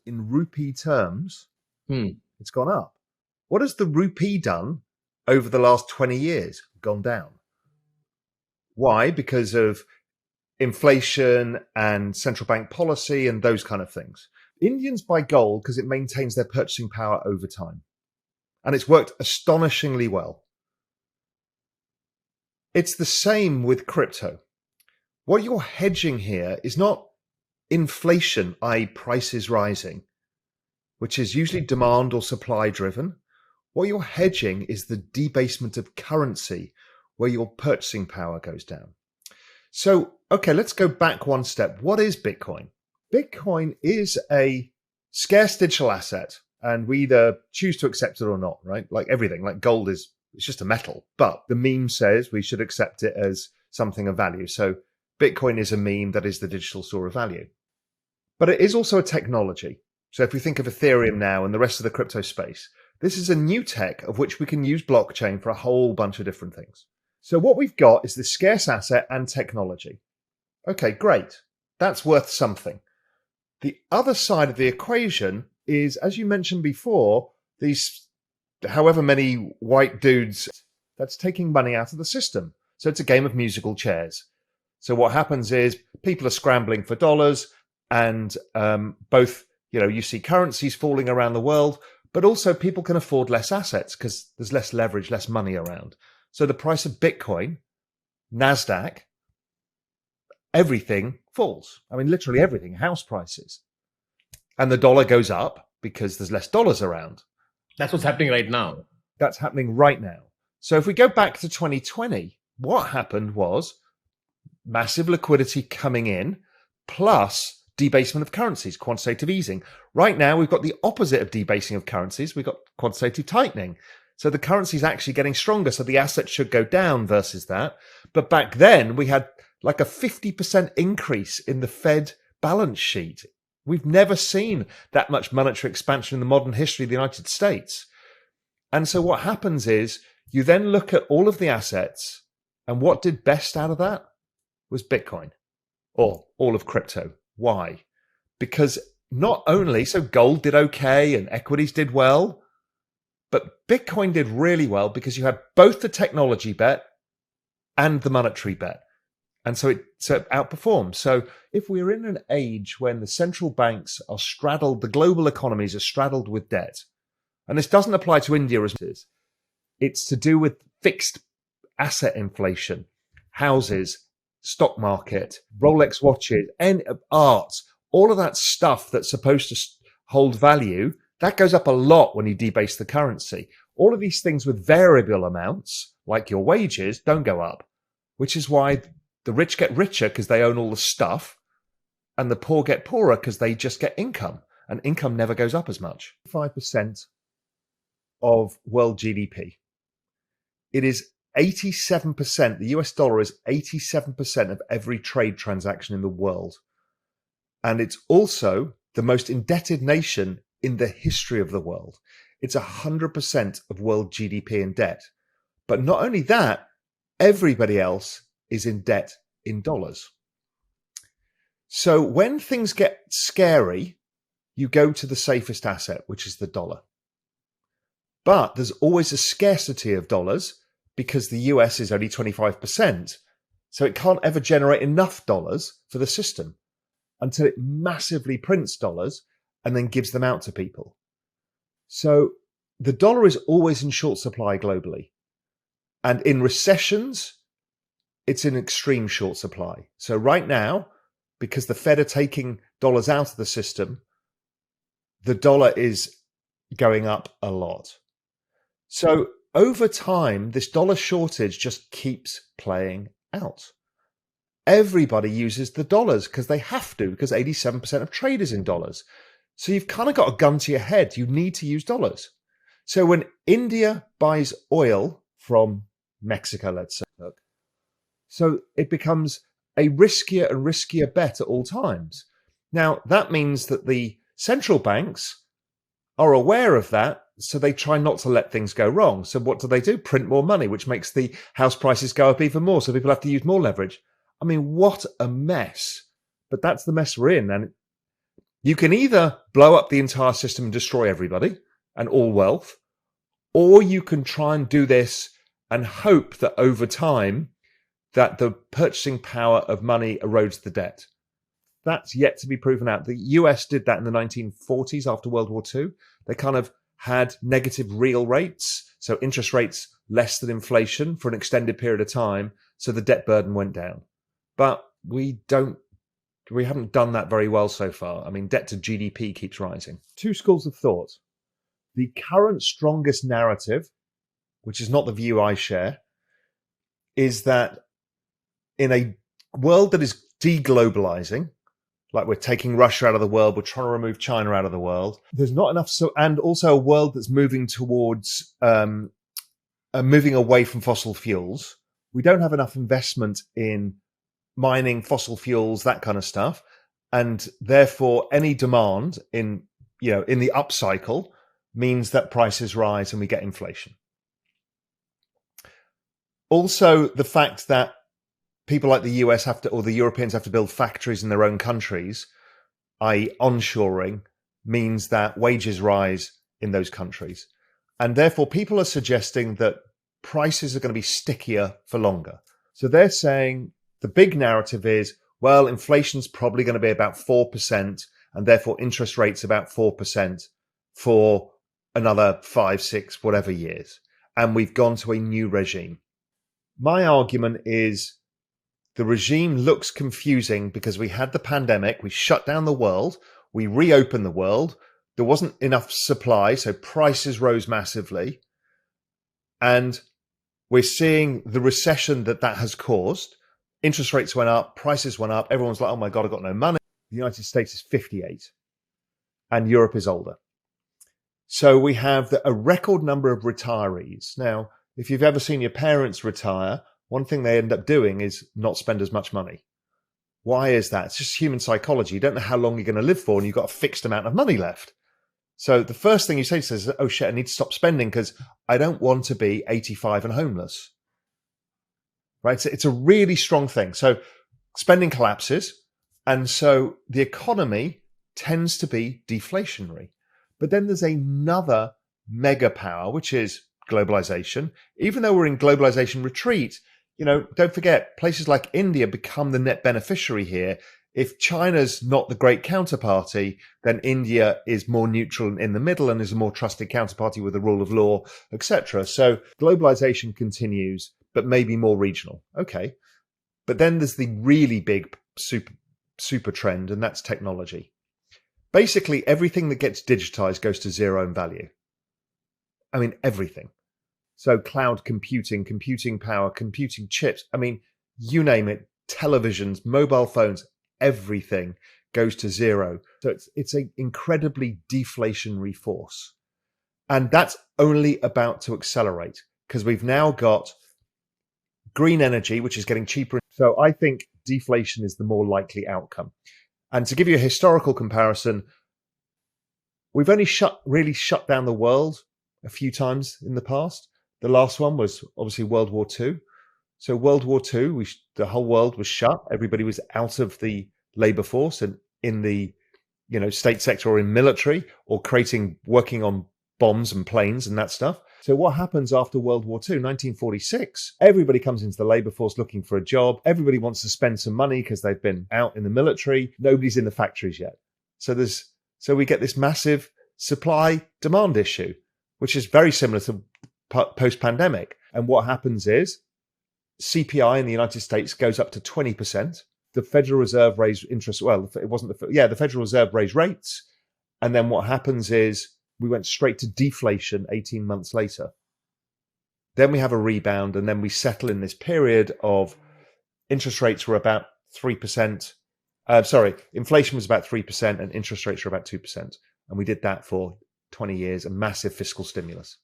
in rupee terms, Hmm. it's gone up. What has the rupee done over the last 20 years? Gone down. Why? Because of inflation and central bank policy and those kind of things. Indians buy gold because it maintains their purchasing power over time. And it's worked astonishingly well. It's the same with crypto. What you're hedging here is not inflation, i.e. prices rising, which is usually demand or supply driven. What you're hedging is the debasement of currency, where your purchasing power goes down. So, okay, let's go back one step. What is Bitcoin? Bitcoin is a scarce digital asset, and we either choose to accept it or not, right? Like everything, like gold it's just a metal, but the meme says we should accept it as something of value. So Bitcoin is a meme that is the digital store of value. But it is also a technology. So if we think of Ethereum now and the rest of the crypto space, this is a new tech of which we can use blockchain for a whole bunch of different things. So what we've got is this scarce asset and technology. Okay, great. That's worth something. The other side of the equation is, as you mentioned before, these however many white dudes, that's taking money out of the system. So it's a game of musical chairs. So what happens is people are scrambling for dollars, and both, you see currencies falling around the world, but also people can afford less assets because there's less leverage, less money around. So the price of Bitcoin, NASDAQ, everything falls. I mean, literally everything, house prices. And the dollar goes up because there's less dollars around. That's what's happening right now. That's happening right now. So if we go back to 2020, what happened was massive liquidity coming in, plus debasement of currencies, quantitative easing. Right now, we've got the opposite of debasing of currencies. We've got quantitative tightening. So the currency is actually getting stronger. So the assets should go down versus that. But back then, we had like a 50% increase in the Fed balance sheet. We've never seen that much monetary expansion in the modern history of the United States. And so what happens is you then look at all of the assets, and what did best out of that was Bitcoin, or all of crypto. Why? Because not only, so gold did okay and equities did well, but Bitcoin did really well because you had both the technology bet and the monetary bet. And so it outperformed. So if we're in an age when the central banks are straddled, the global economies are straddled with debt, and this doesn't apply to India as much, it's to do with fixed asset inflation, houses, stock market, Rolex watches, and art, all of that stuff that's supposed to hold value, that goes up a lot when you debase the currency. All of these things with variable amounts, like your wages, don't go up, which is why the rich get richer because they own all the stuff, and the poor get poorer because they just get income, and income never goes up as much. 5% of world GDP. It is 87%, the US dollar is 87% of every trade transaction in the world. And it's also the most indebted nation in the history of the world. It's 100% of world GDP in debt. But not only that, everybody else is in debt in dollars. So when things get scary, you go to the safest asset, which is the dollar. But there's always a scarcity of dollars because the US is only 25%. So it can't ever generate enough dollars for the system until it massively prints dollars and then gives them out to people. So the dollar is always in short supply globally. And in recessions, it's in extreme short supply. So right now, because the Fed are taking dollars out of the system, the dollar is going up a lot. So over time, this dollar shortage just keeps playing out. Everybody uses the dollars because they have to, because 87% of trade is in dollars. So you've kind of got a gun to your head. You need to use dollars. So when India buys oil from Mexico, let's say, so it becomes a riskier and riskier bet at all times. Now, that means that the central banks are aware of that, so they try not to let things go wrong. So what do? Print more money, which makes the house prices go up even more, so people have to use more leverage. I mean, what a mess. But that's the mess we're in. And You can either blow up the entire system and destroy everybody and all wealth, or you can try and do this and hope that over time that the purchasing power of money erodes the debt. That's yet to be proven out. The US did that in the 1940s after World War II. They kind of had negative real rates, so interest rates less than inflation for an extended period of time, so the debt burden went down. But we haven't done that very well so far. I mean, debt to GDP keeps rising. Two schools of thought. The current strongest narrative, which is not the view I share, is that in a world that is deglobalizing, like we're taking Russia out of the world, we're trying to remove China out of the world, there's not enough, and also a world that's moving towards moving away from fossil fuels. We don't have enough investment in mining fossil fuels, that kind of stuff, and therefore any demand in the upcycle means that prices rise and we get inflation. Also, the fact that people like the US or the Europeans have to build factories in their own countries, i.e. onshoring, means that wages rise in those countries. And therefore, people are suggesting that prices are going to be stickier for longer. So they're saying the big narrative is, well, inflation's probably going to be about 4%, and therefore interest rates about 4% for another 5, 6, whatever years. And we've gone to a new regime. My argument is the regime looks confusing because we had the pandemic, we shut down the world, we reopened the world, there wasn't enough supply, so prices rose massively. And we're seeing the recession that has caused. Interest rates went up, prices went up, everyone's like, oh my God, I've got no money. The United States is 58 and Europe is older. So we have a record number of retirees. Now, if you've ever seen your parents retire, one thing they end up doing is not spend as much money. Why is that? It's just human psychology. You don't know how long you're going to live for and you've got a fixed amount of money left. So the first thing you say is, oh shit, I need to stop spending because I don't want to be 85 and homeless. Right? So it's a really strong thing. So spending collapses. And so the economy tends to be deflationary. But then there's another mega power, which is globalization. Even though we're in globalization retreat, don't forget, places like India become the net beneficiary here. If China's not the great counterparty, then India is more neutral in the middle and is a more trusted counterparty with the rule of law, etc. So globalization continues, but maybe more regional. Okay. But then there's the really big super trend, and that's technology. Basically, everything that gets digitized goes to zero in value. I mean, everything. So cloud computing, computing power, computing chips. I mean, you name it, televisions, mobile phones, everything goes to zero. So it's an incredibly deflationary force. And that's only about to accelerate because we've now got green energy, which is getting cheaper. So I think deflation is the more likely outcome. And to give you a historical comparison, we've only really shut down the world a few times in the past. The last one was obviously World War II. So World War II, the whole world was shut. Everybody was out of the labor force and in the state sector or in military or working on bombs and planes and that stuff. So what happens after World War II, 1946? Everybody comes into the labor force looking for a job. Everybody wants to spend some money because they've been out in the military. Nobody's in the factories yet. So we get this massive supply demand issue, which is very similar to post-pandemic. And what happens is CPI in the United States goes up to 20%. The Federal Reserve raised interest. Well, it wasn't the Federal Reserve raised rates. And then what happens is we went straight to deflation 18 months later. Then we have a rebound, and then we settle in this period of interest rates were about 3%. Inflation was about 3% and interest rates were about 2%. And we did that for 20 years, a massive fiscal stimulus.